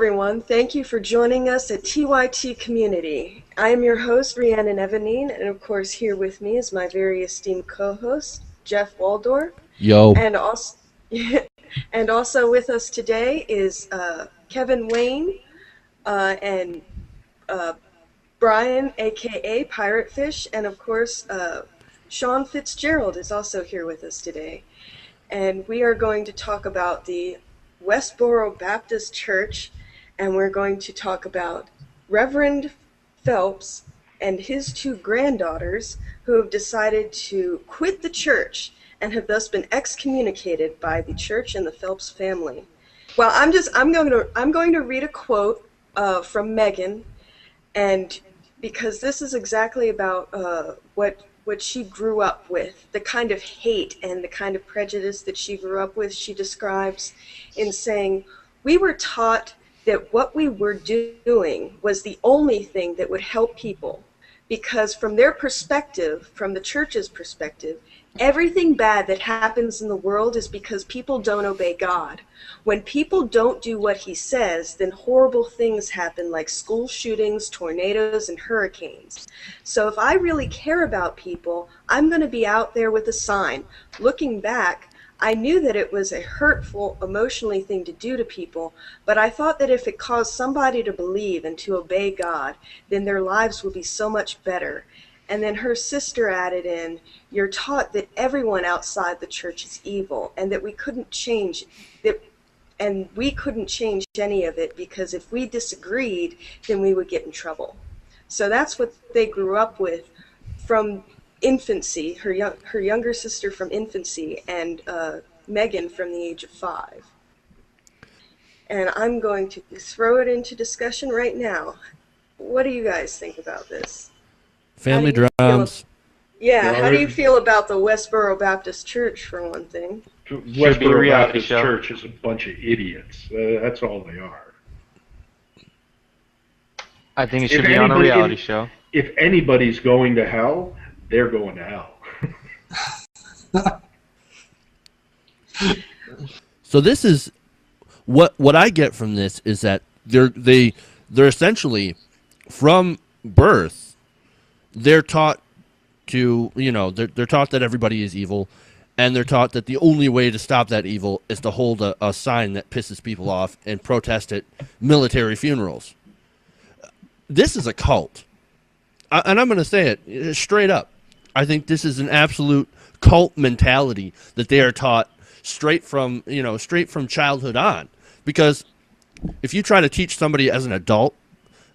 everyone. Thank you for joining us at TYT Community. I am your host, Rhiannon Avaneen, and of course here with me is my very esteemed co-host, Jeff Waldorf. Yo. And also, and also with us today is Kevin Wayne and Brian, aka PirateFish, and of course Sean Fitzgerald is also here with us today. And we are going to talk about the Westboro Baptist Church, and we're going to talk about Reverend Phelps and his two granddaughters who have decided to quit the church and have thus been excommunicated by the church and the Phelps family. Well, I'm going to read a quote from Megan, and because this is exactly about what she grew up with, the kind of hate and the kind of prejudice that she grew up with, she describes in saying, "We were taught that what we were doing was the only thing that would help people, because from their perspective, from the church's perspective, everything bad that happens in the world is because people don't obey God. When people don't do what he says, then horrible things happen like school shootings, tornadoes, and hurricanes. So if I really care about people, I'm going to be out there with a sign. Looking back, I knew that it was a hurtful, emotionally thing to do to people, but I thought that if it caused somebody to believe and to obey God, then their lives would be so much better." And then her sister added in, "You're taught that everyone outside the church is evil and that we couldn't change that, and we couldn't change any of it because if we disagreed, then we would get in trouble." So that's what they grew up with from infancy, her younger sister from infancy, and Megan from the age of 5. And I'm going to throw it into discussion right now. What do you guys think about this? Family drums. How do you feel about the Westboro Baptist Church, for one thing? Westboro Baptist Church is a bunch of idiots. That's all they are. I think it should be on a reality show. If anybody's going to hell, they're going to hell. So this is what I get from this is that they're essentially from birth. They're taught to, they're taught that everybody is evil, and they're taught that the only way to stop that evil is to hold a sign that pisses people off and protest at military funerals. This is a cult. And I'm going to say it straight up. I think this is an absolute cult mentality that they are taught straight from childhood on. Because if you try to teach somebody as an adult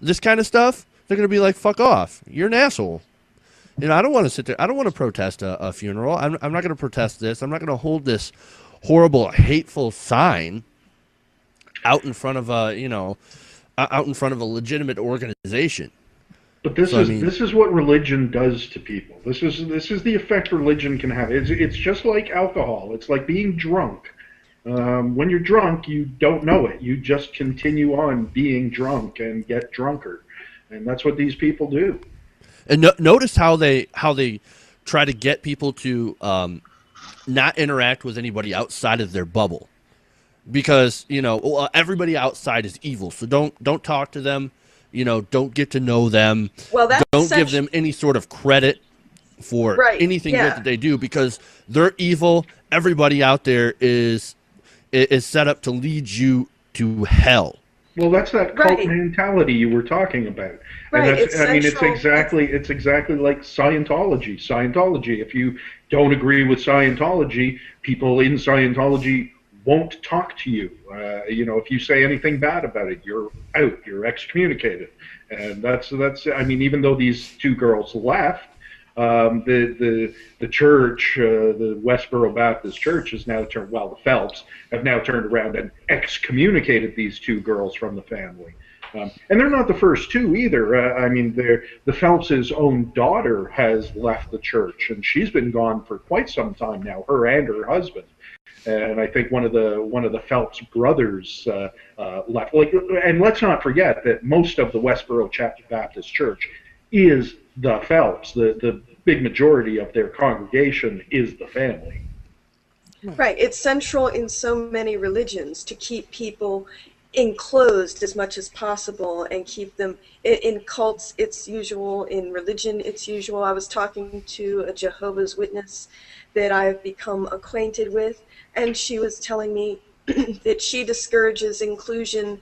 this kind of stuff, they're going to be like, "Fuck off. You're an asshole." I don't want to sit there. I don't want to protest a funeral. I'm not going to protest this. I'm not going to hold this horrible, hateful sign out in front of a legitimate organization. But this is what religion does to people. This is the effect religion can have. It's just like alcohol. It's like being drunk. When you're drunk, you don't know it. You just continue on being drunk and get drunker. And that's what these people do. And notice how they try to get people to not interact with anybody outside of their bubble, because everybody outside is evil. So don't talk to them. Don't get to know them. Well, don't give them any sort of credit for anything good that they do, because they're evil. Everybody out there is set up to lead you to hell. Well, that's that cult mentality you were talking about. Right. And it's exactly like Scientology. Scientology, if you don't agree with Scientology, people in Scientology won't talk to you. If you say anything bad about it, you're out. You're excommunicated. And that's. Even though these two girls left, the church, the Westboro Baptist Church, has now turned. Well, the Phelps have now turned around and excommunicated these two girls from the family. And they're not the first two either. The Phelps' own daughter has left the church, and she's been gone for quite some time now. Her and her husband. And I think one of the Phelps brothers left. And let's not forget that most of the Westboro Baptist Church is the Phelps. The big majority of their congregation is the family. Right. It's central in so many religions to keep people enclosed as much as possible and keep them in cults. It's usual, in religion it's usual. I was talking to a Jehovah's Witness that I've become acquainted with, and she was telling me that she discourages inclusion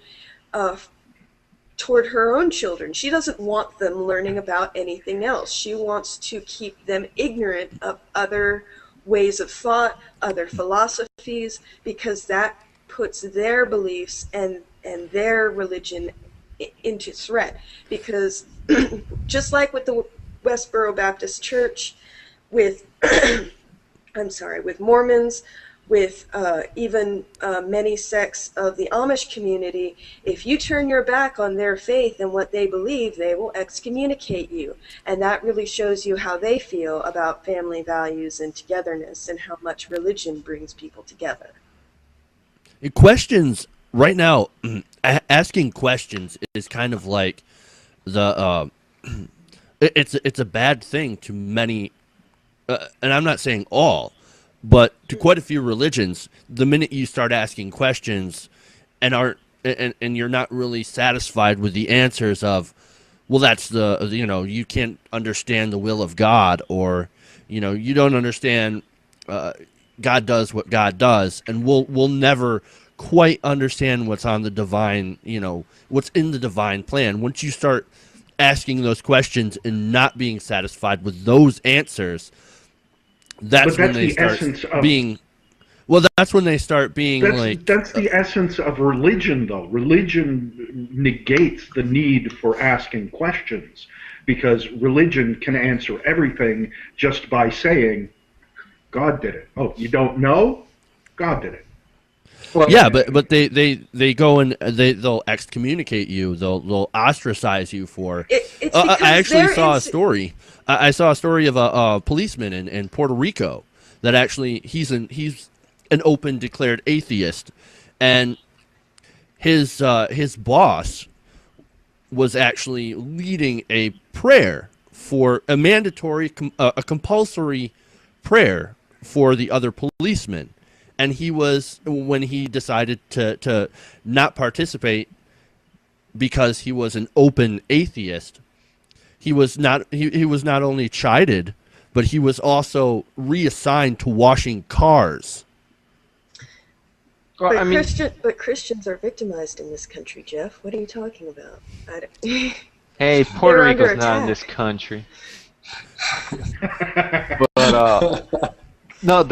toward her own children. She doesn't want them learning about anything else. She wants to keep them ignorant of other ways of thought, other philosophies, because that puts their beliefs and their religion into threat. Because just like with the Westboro Baptist Church, with with Mormons, with even many sects of the Amish community, if you turn your back on their faith and what they believe, they will excommunicate you. And that really shows you how they feel about family values and togetherness, and how much religion brings people together. Questions right now, asking questions is kind of like the it's a bad thing to many, and I'm not saying all, but to quite a few religions. The minute you start asking questions and you're not really satisfied with the answers of, well, that's you can't understand the will of God, or you don't understand God does what God does, and we'll never quite understand what's on the divine, what's in the divine plan. Once you start asking those questions and not being satisfied with those answers, that's when they start being. Well, that's when they start being That's the essence of religion, though. Religion negates the need for asking questions, because religion can answer everything just by saying, God did it. Oh, you don't know? God did it. Well, yeah, but they go and they'll excommunicate you. They'll ostracize you for. I actually saw a story. I saw a story of a policeman in Puerto Rico that actually he's an open declared atheist, and his boss was actually leading a prayer for a mandatory, a compulsory prayer for the other policemen. And when he decided to not participate because he was an open atheist, he was not only chided, but he was also reassigned to washing cars. Well, but Christians are victimized in this country, Jeff. What are you talking about? Hey, Puerto Rico's not in this country. But no,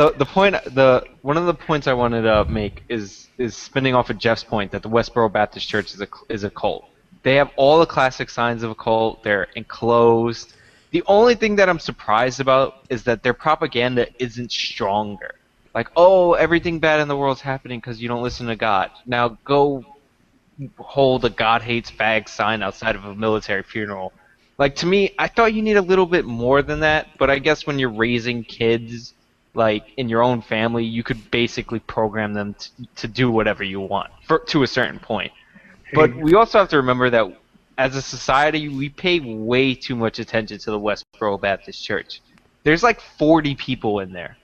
one of the points I wanted to make is spinning off of Jeff's point that the Westboro Baptist Church is a cult. They have all the classic signs of a cult. They're enclosed. The only thing that I'm surprised about is that their propaganda isn't stronger. Like, oh, everything bad in the world's happening because you don't listen to God. Now go hold a God hates fag sign outside of a military funeral. Like, to me, I thought you need a little bit more than that, but I guess when you're raising kids, like, in your own family, you could basically program them to do whatever you want, to a certain point. But we also have to remember that as a society, we pay way too much attention to the Westboro Baptist Church. There's like 40 people in there.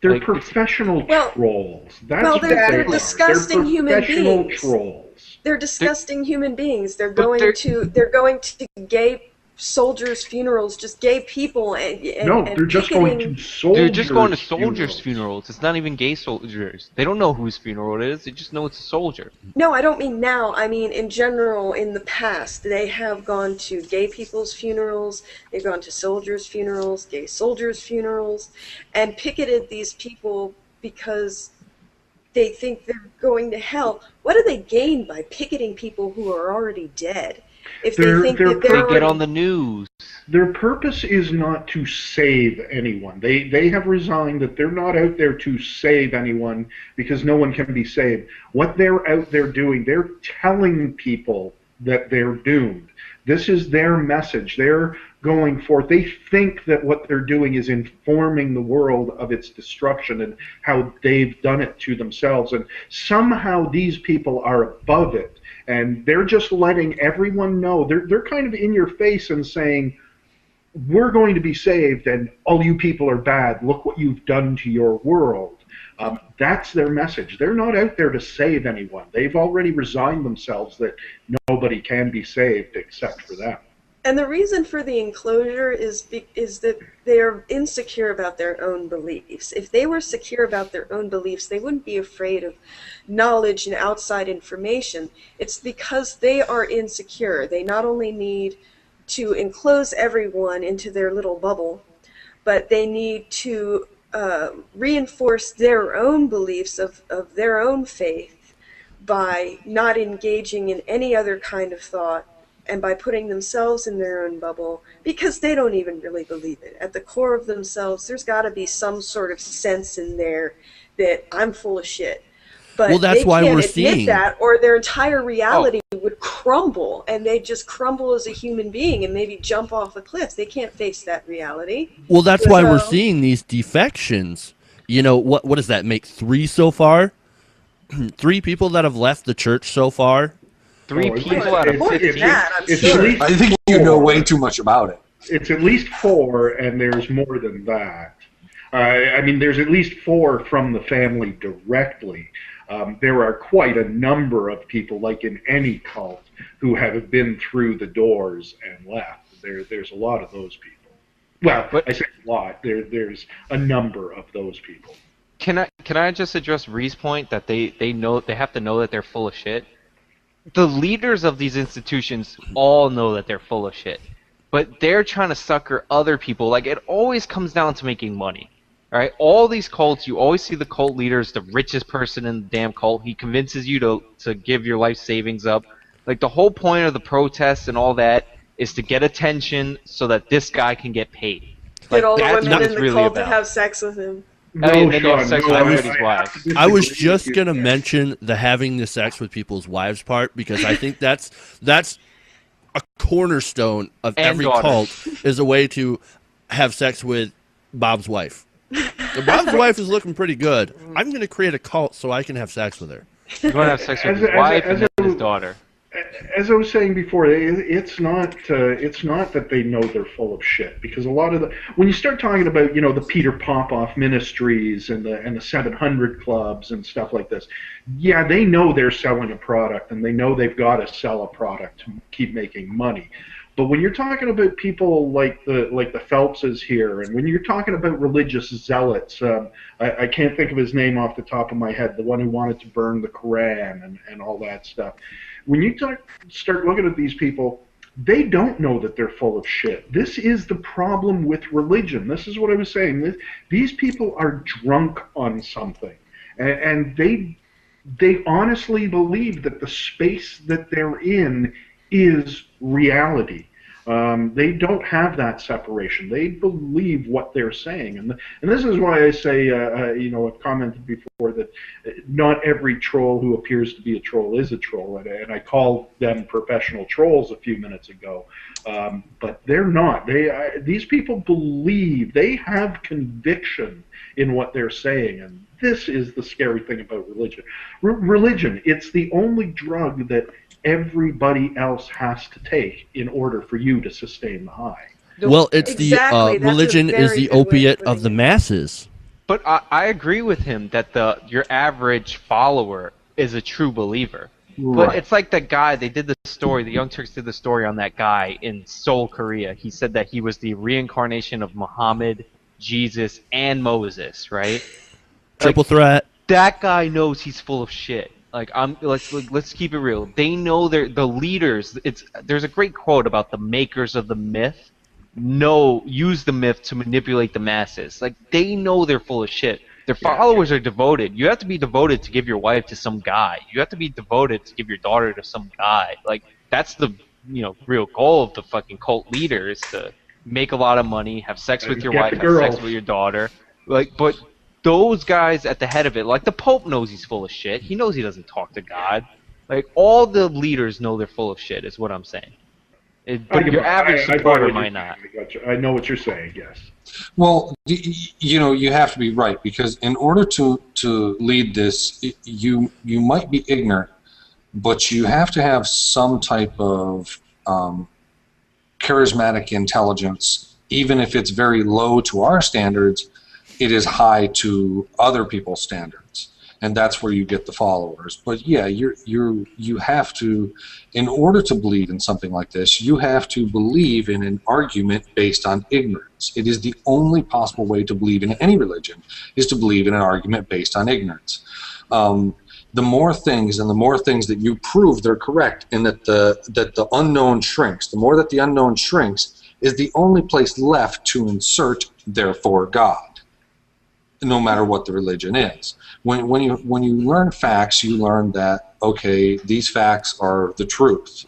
They're professional trolls. They're disgusting human beings. Trolls. They're disgusting human beings. They're going to gay soldiers' funerals, just gay people, they're just going to soldiers. They're just going to soldiers' funerals. It's not even gay soldiers. They don't know whose funeral it is. They just know it's a soldier. No, I don't mean now. I mean in general. In the past, they have gone to gay people's funerals. They've gone to soldiers' funerals, gay soldiers' funerals, and picketed these people because they think they're going to hell. What do they gain by picketing people who are already dead? If they think that they get on the news. Their purpose is not to save anyone. They have resigned that they're not out there to save anyone because no one can be saved. What they're out there doing, they're telling people that they're doomed. This is their message. They're going forth. They think that what they're doing is informing the world of its destruction and how they've done it to themselves. And somehow these people are above it. And they're just letting everyone know. They're kind of in your face and saying, we're going to be saved, and all you people are bad. Look what you've done to your world. That's their message. They're not out there to save anyone. They've already resigned themselves that nobody can be saved except for them. And the reason for the enclosure is that they are insecure about their own beliefs. If they were secure about their own beliefs, they wouldn't be afraid of knowledge and outside information. It's because they are insecure. They not only need to enclose everyone into their little bubble, but they need to reinforce their own beliefs of their own faith by not engaging in any other kind of thought, and by putting themselves in their own bubble, because they don't even really believe it. At the core of themselves, there's got to be some sort of sense in there that I'm full of shit. But well, that's they why can't we're admit seeing that, or their entire reality would crumble, and they just crumble as a human being and maybe jump off a cliff. They can't face that reality. Well, that's why we're seeing these defections. You know, what does that make 3 so far? 3 people that have left the church so far. 3 people out of 15. I think you know way too much about it. It's at least 4, and there's more than that. I mean, there's at least 4 from the family directly. There are quite a number of people, like in any cult, who have been through the doors and left. There's a lot of those people. Well, I say a lot. There's a number of those people. Can I just address Ree's point that they have to know that they're full of shit? The leaders of these institutions all know that they're full of shit, but they're trying to sucker other people. Like, it always comes down to making money. Right? All these cults, you always see the cult leaders, the richest person in the damn cult. He convinces you to give your life savings up. Like, the whole point of the protests and all that is to get attention so that this guy can get paid. Get all the that's women what in it's the really cult to about. have sex with him. No, I mean, then you have Sean, sex no, with everybody's wives. I was just going to mention the having the sex with people's wives part, because I think that's a cornerstone of And every daughters. cult, is a way to have sex with Bob's wife. If Bob's wife is looking pretty good, I'm going to create a cult so I can have sex with her. He's going to have sex with his wife and then his daughter. As I was saying before, it's not that they know they're full of shit, because a lot of when you start talking about, you know, the Peter Popoff ministries and the 700 clubs and stuff like this, yeah, they know they're selling a product, and they know they've got to sell a product to keep making money. But when you're talking about people like the Phelpses here, and when you're talking about religious zealots, I can't think of his name off the top of my head, the one who wanted to burn the Quran and all that stuff. When you start looking at these people, they don't know that they're full of shit. This is the problem with religion. This is what I was saying. These people are drunk on something, and they honestly believe that the space that they're in is reality. They don't have that separation. They believe what they're saying, and this is why I say, you know, I've commented before that not every troll who appears to be a troll is a troll, and I called them professional trolls a few minutes ago, but they're not. These people believe, they have conviction in what they're saying, and this is the scary thing about religion. Religion, it's the only drug that everybody else has to take in order for you to sustain the high. Well, it's Exactly, the religion that's a is very the good way of opiate putting of the it. masses. But I agree with him that your average follower is a true believer. But Right. it's like that guy, they did the story, the Young Turks did the story on that guy in Seoul, Korea. He said that he was the reincarnation of Muhammad, Jesus, and Moses, right? Triple threat. That guy knows he's full of shit. Let's keep it real. They know they're the leaders. There's a great quote about the makers of the myth. Use the myth to manipulate the masses. Like, they know they're full of shit. Their followers are devoted. You have to be devoted to give your wife to some guy. You have to be devoted to give your daughter to some guy. Like, that's the real goal of the fucking cult leader, is to make a lot of money, have sex with your wife, have sex with your daughter. Like, but those guys at the head of it, like the Pope knows he's full of shit. He knows he doesn't talk to God. Like, all the leaders know they're full of shit, is what I'm saying. But your average supporter might not. I know what you're saying, yes. Well, you know, you have to be right, because in order to lead this, you might be ignorant, but you have to have some type of charismatic intelligence, even if it's very low to our standards, it is high to other people's standards, and that's where you get the followers. But yeah, you have to, in order to believe in something like this, you have to believe in an argument based on ignorance. It is the only possible way to believe in any religion, is to believe in an argument based on ignorance. The more things that you prove they're correct, and that the unknown shrinks, the more that the unknown shrinks, is the only place left to insert therefore God, no matter what the religion is. When you learn facts, you learn that, okay, these facts are the truth.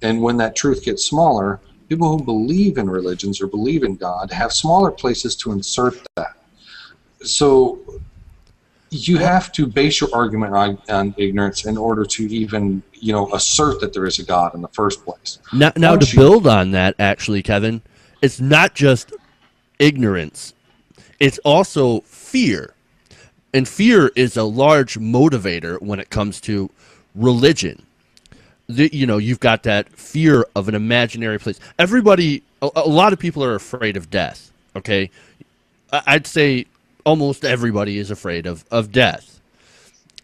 And when that truth gets smaller, people who believe in religions or believe in God have smaller places to insert that. So you have to base your argument on ignorance in order to even, assert that there is a God in the first place. Now to build on that, actually, Kevin, it's not just ignorance. It's also fear. And fear is a large motivator when it comes to religion. You've got that fear of an imaginary place. Everybody, a lot of people are afraid of death, okay? I'd say almost everybody is afraid of death.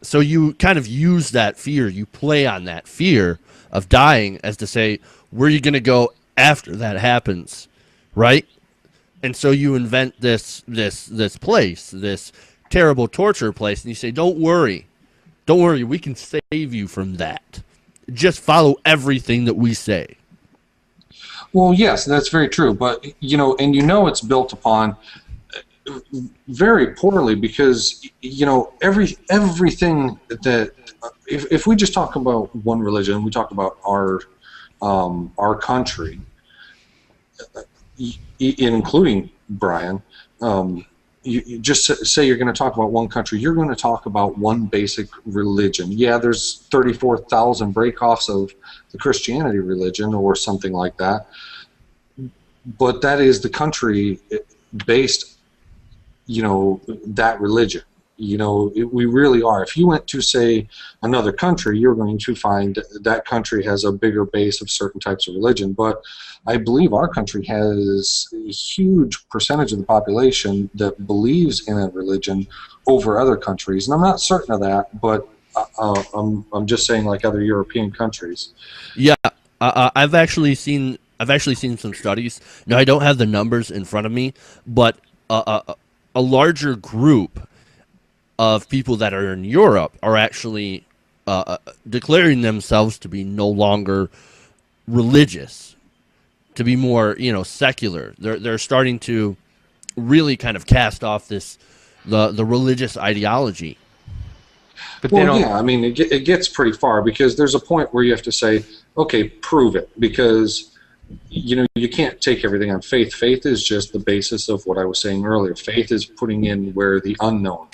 So you kind of use that fear, you play on that fear of dying as to say, where are you going to go after that happens, right? And so you invent this place, this terrible torture place, and you say, don't worry, we can save you from that. Just follow everything that we say. Well, yes, that's very true, but it's built upon very poorly, because everything that if we just talk about one religion, we talk about our country, including Brian. You just say you're going to talk about one country, you're going to talk about one basic religion. Yeah, there's 34,000 breakoffs of the Christianity religion or something like that, but that is the country based, that religion. We really are. If you went to, say, another country, you're going to find that country has a bigger base of certain types of religion. But I believe our country has a huge percentage of the population that believes in a religion over other countries. And I'm not certain of that, but I'm just saying, like other European countries. Yeah, I've actually seen some studies. Now, I don't have the numbers in front of me, but a larger group of people that are in Europe are actually declaring themselves to be no longer religious, to be more, secular. They're starting to really kind of cast off the religious ideology. But it gets pretty far, because there's a point where you have to say, okay, prove it, because you can't take everything on faith. Faith is just the basis of what I was saying earlier. Faith is putting in where the unknown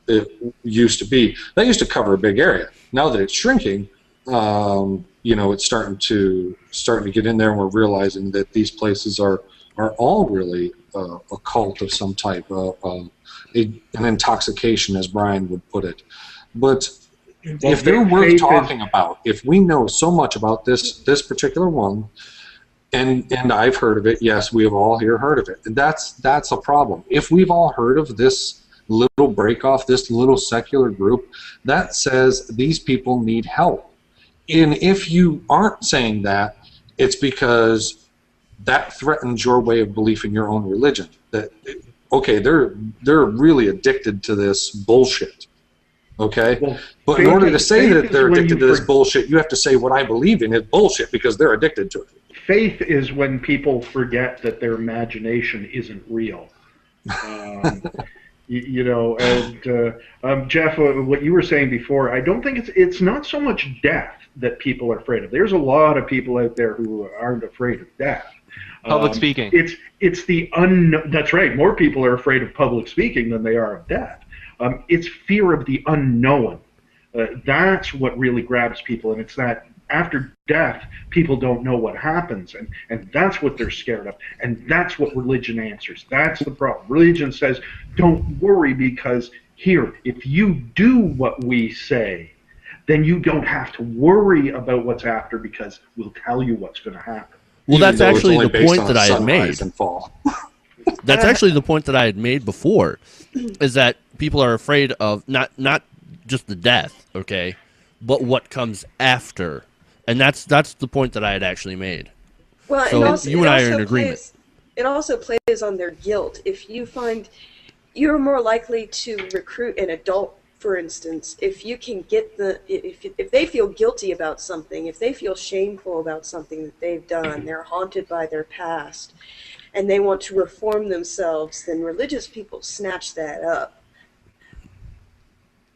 it used to be. That used to cover a big area. Now that it's shrinking, it's starting to get in there, and we're realizing that these places are all really a cult of some type, an intoxication, as Brian would put it. But if they're worth talking about, if we know so much about this particular one, and I've heard of it, yes, we have all here heard of it, and that's a problem. If we've all heard of this little break-off, this little secular group, that says these people need help. And if you aren't saying that, it's because that threatens your way of belief in your own religion. That, okay, they're really addicted to this bullshit. Okay? Well, but in order to say that they're addicted to this bullshit, you have to say what I believe in is bullshit, because they're addicted to it. Faith is when people forget that their imagination isn't real. Jeff, what you were saying before, I don't think it's not so much death that people are afraid of. There's a lot of people out there who aren't afraid of death. Public speaking. It's the unknown. That's right. More people are afraid of public speaking than they are of death. It's fear of the unknown. That's what really grabs people, and it's that after death, people don't know what happens, and that's what they're scared of, and that's what religion answers. That's the problem. Religion says, don't worry, because here, if you do what we say, then you don't have to worry about what's after, because we'll tell you what's going to happen. Well, that's actually the point that I had made. That's actually the point that I had made before, is that people are afraid of not just the death, okay, but what comes after, and that's the point that I had actually made. Well, So and also, you and I are in agreement. It also plays on their guilt. If you find you're more likely to recruit an adult, for instance, if you can get if they feel guilty about something, if they feel shameful about something that they've done, they're haunted by their past, and they want to reform themselves, then religious people snatch that up.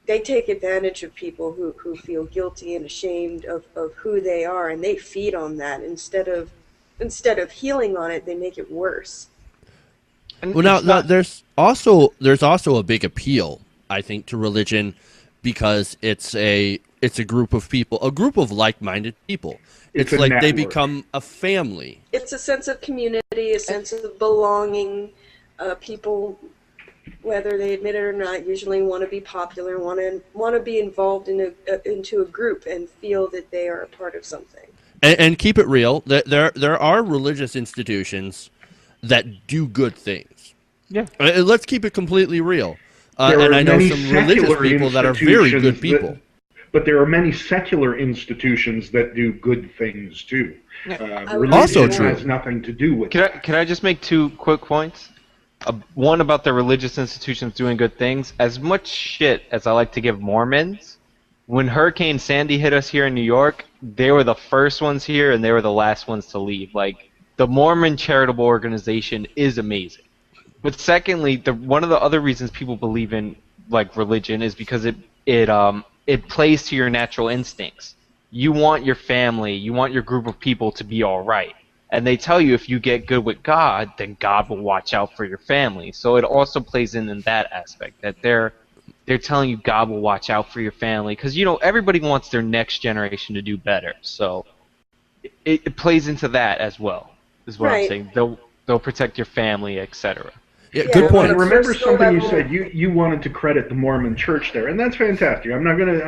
They take advantage of people who feel guilty and ashamed of who they are, and they feed on that. Instead of healing on it, they make it worse. And Well, now there's also a big appeal, I think, to religion, because it's a group of people, a group of like-minded people. It's like network. they become a family. It's a sense of community, a sense of belonging. People, whether they admit it or not, usually want to be popular, want to be involved into a group and feel that they are a part of something. And keep it real. There are religious institutions that do good things. Yeah. Let's keep it completely real. There And are I know many some religious secular people that are very good institutions people. But there are many secular institutions that do good things too. Religion Also true. has nothing to do with it. Can I just make 2 quick points? One about the religious institutions doing good things. As much shit as I like to give Mormons, when Hurricane Sandy hit us here in New York, they were the first ones here and they were the last ones to leave. Like, the Mormon charitable organization is amazing. But secondly, one of the other reasons people believe in like religion is because it plays to your natural instincts. You want your family, you want your group of people to be all right. And they tell you if you get good with God, then God will watch out for your family. So it also plays in that aspect, that they're telling you God will watch out for your family. Because, everybody wants their next generation to do better. So it plays into that as well, is what I'm saying. They'll protect your family, etc. Yeah, good point. And remember something you said. You wanted to credit the Mormon Church there, and that's fantastic. I'm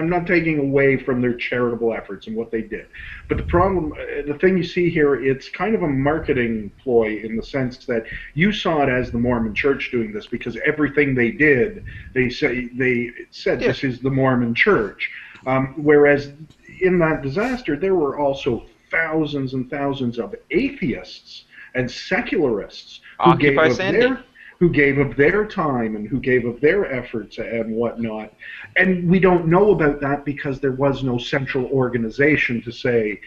not taking away from their charitable efforts and what they did. But the thing you see here, it's kind of a marketing ploy in the sense that you saw it as the Mormon Church doing this because everything they did, they said this is the Mormon Church. Whereas in that disaster, there were also thousands and thousands of atheists and secularists who gave of their time and who gave of their efforts and whatnot. And we don't know about that because there was no central organization to say,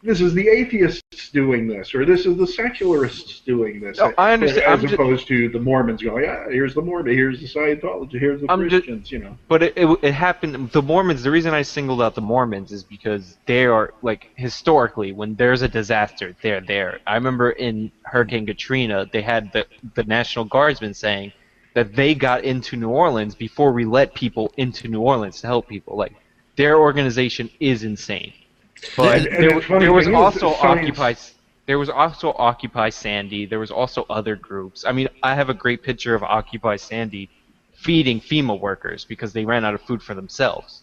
this is the atheists doing this, or this is the secularists doing this. No, I understand. As opposed to the Mormons going, here's the Mormon, here's the Scientology, here's the Christians, But it happened, the Mormons, the reason I singled out the Mormons is because they are, like, historically, when there's a disaster, they're there. I remember in Hurricane Katrina, they had the National Guardsmen saying that they got into New Orleans before we let people into New Orleans to help people. Like, their organization is insane. But there was also Occupy Sandy. There was also other groups. I mean, I have a great picture of Occupy Sandy feeding FEMA workers because they ran out of food for themselves.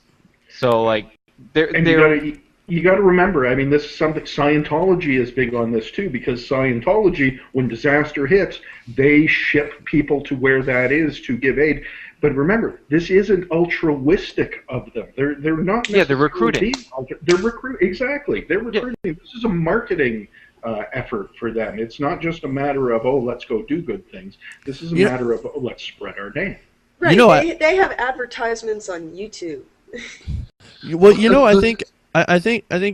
So, like, you got to remember. I mean, this is something Scientology is big on this too, because Scientology, when disaster hits, they ship people to where that is to give aid. But remember, this isn't altruistic of them. They're not. Yeah, they're recruiting. They're recruiting. Exactly. They're recruiting. Yeah. This is a marketing effort for them. It's not just a matter of, let's go do good things. This is a matter of, let's spread our name. Right. They have advertisements on YouTube. Well, I think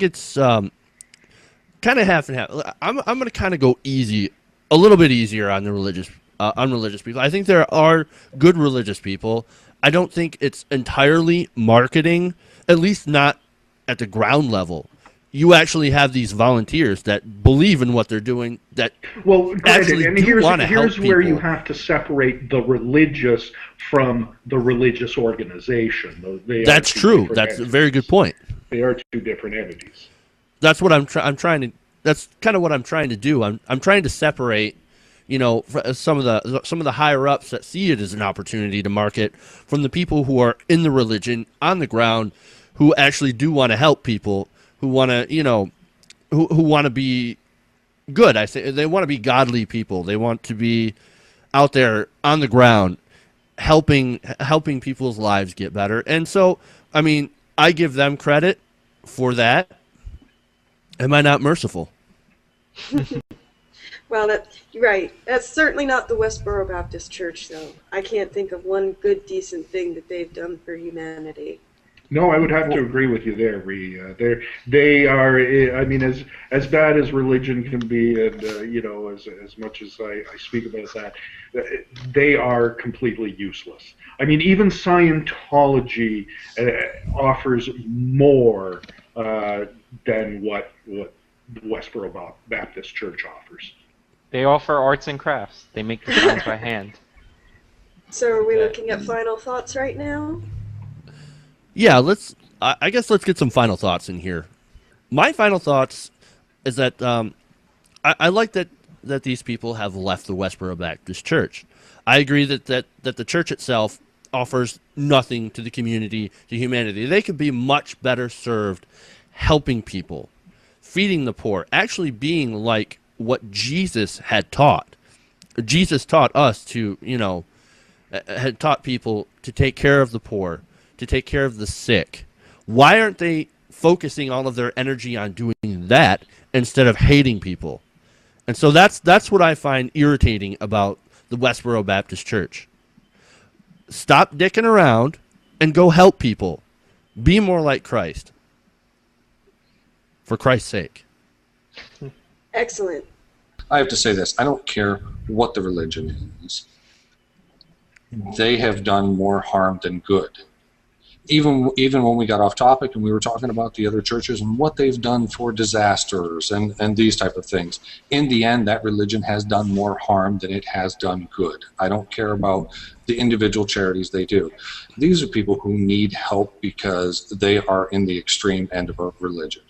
it's kind of half and half. I'm going to kind of go a little bit easier on the religious people. I think there are good religious people. I don't think it's entirely marketing, at least not at the ground level. You actually have these volunteers that believe in what they're doing, that actually do want to help people. Here's where you have to separate the religious from the religious organization. That's true. That's a very good point. They are two different entities. That's what I'm trying to. That's kind of what I'm trying to do. I'm trying to separate, some of the higher ups that see it as an opportunity to market from the people who are in the religion on the ground, who actually do want to help people, who want to, who want to be good. I say they want to be godly people. They want to be, out there on the ground helping people's lives get better. And so, I mean, I give them credit for that. Am I not merciful? Well, you're right. That's certainly not the Westboro Baptist Church, though. I can't think of one good, decent thing that they've done for humanity. No, I would have to agree with you there, Ree. They are. I mean, as bad as religion can be, and as much as I speak about that, they are completely useless. I mean, even Scientology offers more than what the Westboro Baptist Church offers. They offer arts and crafts. They make the signs by hand. So are we looking at final thoughts right now? Yeah, I guess let's get some final thoughts in here. My final thoughts is that I like that these people have left the Westboro Baptist Church. I agree that the church itself offers nothing to the community, to humanity. They could be much better served helping people, feeding the poor, actually being like what Jesus had taught. Jesus taught us to, had taught people to take care of the poor, to take care of the sick. Why aren't they focusing all of their energy on doing that instead of hating people? And so that's what I find irritating about the Westboro Baptist Church. Stop dicking around and go help people. Be more like Christ. For Christ's sake. Excellent. I have to say this. I don't care what the religion is. They have done more harm than good. Even when we got off topic and we were talking about the other churches and what they've done for disasters and these type of things, in the end, that religion has done more harm than it has done good. I don't care about the individual charities they do. These are people who need help because they are in the extreme end of a religion.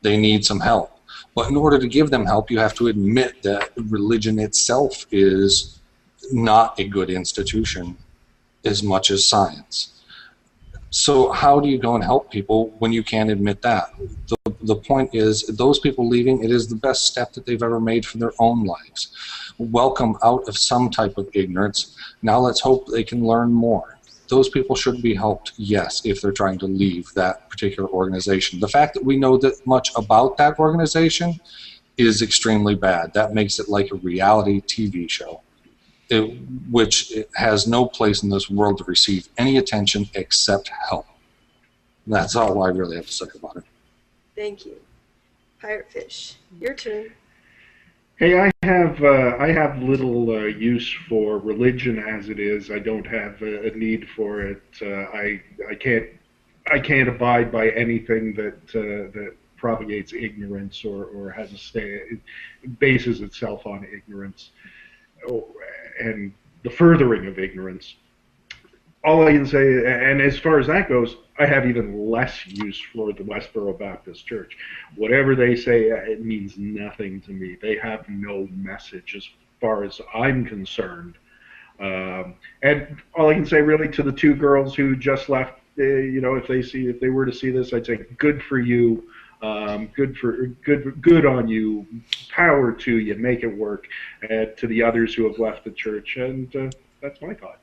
They need some help. But in order to give them help, you have to admit that religion itself is not a good institution as much as science. So how do you go and help people when you can't admit that? The point is, those people leaving, it is the best step that they've ever made for their own lives. Welcome out of some type of ignorance. Now let's hope they can learn more. Those people should be helped, yes, if they're trying to leave that particular organization. The fact that we know that much about that organization is extremely bad. That makes it like a reality TV show, which has no place in this world to receive any attention except help. And that's all I really have to say about it. Thank you. PirateFish, your turn. Hey, I have little use for religion as it is. I don't have a need for it. I can't abide by anything that propagates ignorance or has it bases itself on ignorance and the furthering of ignorance. All I can say, and as far as that goes, I have even less use for the Westboro Baptist Church. Whatever they say, it means nothing to me. They have no message as far as I'm concerned. And all I can say really to the two girls who just left, if they were to see this, I'd say good for you. Good on you. Power to you. Make it work. To the others who have left the church, and that's my thought.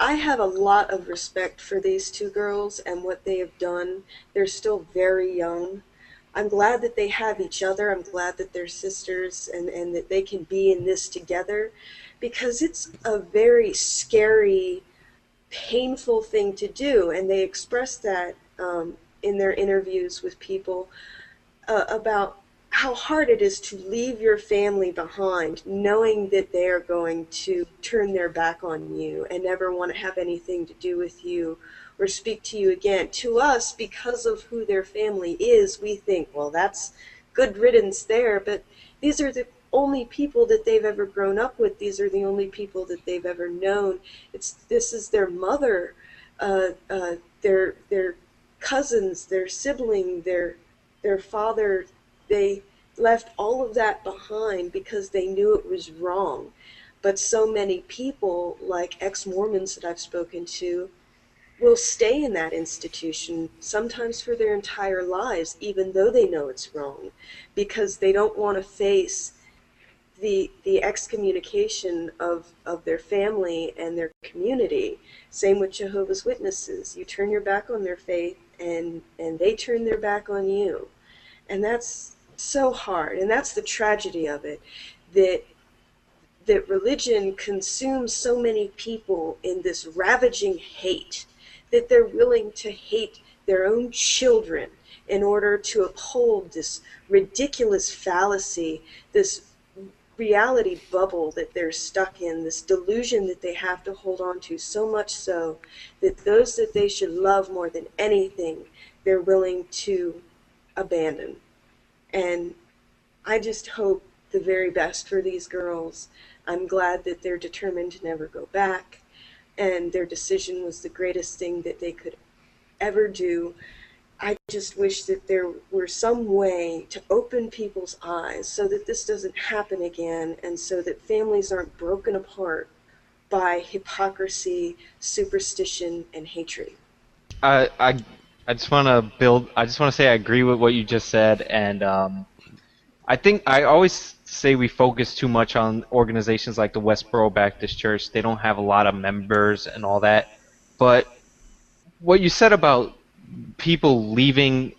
I have a lot of respect for these two girls and what they have done. They're still very young. I'm glad that they have each other. I'm glad that they're sisters and that they can be in this together, because it's a very scary, painful thing to do. And they express that in their interviews with people about how hard it is to leave your family behind, knowing that they are going to turn their back on you and never want to have anything to do with you or speak to you again. To us, because of who their family is, we think, well, that's good riddance there, but these are the only people that they've ever grown up with. These are the only people that they've ever known. This is their mother, their cousins, their sibling, their father. They left all of that behind because they knew it was wrong. But so many people, like ex-Mormons that I've spoken to, will stay in that institution, sometimes for their entire lives, even though they know it's wrong, because they don't want to face the excommunication of their family and their community. Same with Jehovah's Witnesses. You turn your back on their faith, and they turn their back on you. And that's so hard. And that's the tragedy of it, that religion consumes so many people in this ravaging hate that they're willing to hate their own children in order to uphold this ridiculous fallacy, this reality bubble that they're stuck in, this delusion that they have to hold on to, so much so that those that they should love more than anything, they're willing to abandon. And I just hope the very best for these girls. I'm glad that they're determined to never go back, and their decision was the greatest thing that they could ever do. I just wish that there were some way to open people's eyes so that this doesn't happen again, and so that families aren't broken apart by hypocrisy, superstition, and hatred. I just want to say I agree with what you just said, and I think I always say we focus too much on organizations like the Westboro Baptist Church. They don't have a lot of members and all that, but what you said about people leaving,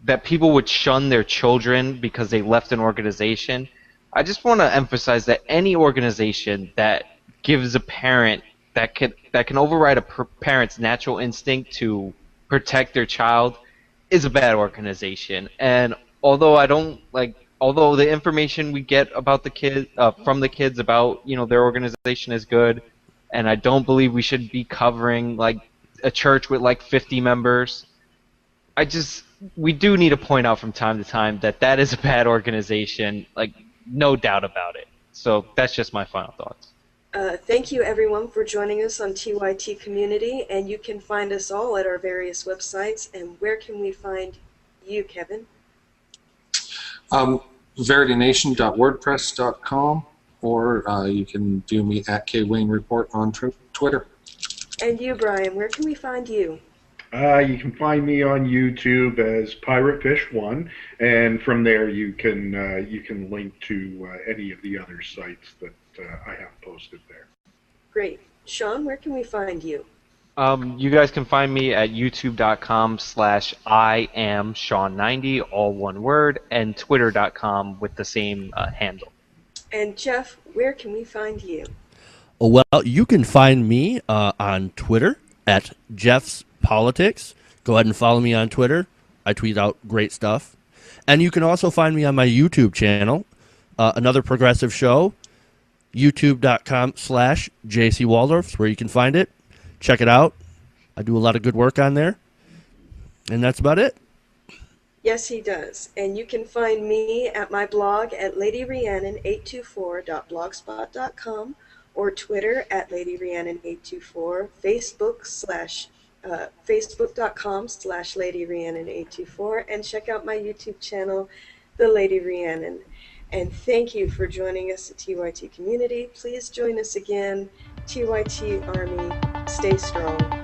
that people would shun their children because they left an organization, I just want to emphasize that any organization that gives a parent that can override a parent's natural instinct to protect their child is a bad organization. And although although the information we get about the kids from the kids about their organization is good, and I don't believe we should be covering like a church with like 50 members, we do need to point out from time to time that that is a bad organization, like no doubt about it. So that's just my final thoughts. Thank you everyone for joining us on TYT Community, and you can find us all at our various websites. And where can we find you, Kevin? VerityNation.wordpress.com, or you can view me at KWayne Report on Twitter. And you, Brian, where can we find you? You can find me on YouTube as PirateFish1, and from there you can link to any of the other sites that I have posted there. Great. Sean, where can we find you? You guys can find me at youtube.com/IamSean90, all one word, and twitter.com with the same handle. And Jeff, where can we find you? Well, you can find me on Twitter at Jeff's Politics. Go ahead and follow me on Twitter. I tweet out great stuff. And you can also find me on my YouTube channel, another progressive show, youtube.com/JC Waldorf, where you can find it. Check it out. I do a lot of good work on there. And that's about it. Yes, he does. And you can find me at my blog at ladyrhiannon824.blogspot.com, or Twitter at ladyrhiannon824, Facebook.com/ladyrhiannon824, and check out my YouTube channel, The Lady Rhiannon. And thank you for joining us at TYT Community. Please join us again. TYT Army, stay strong.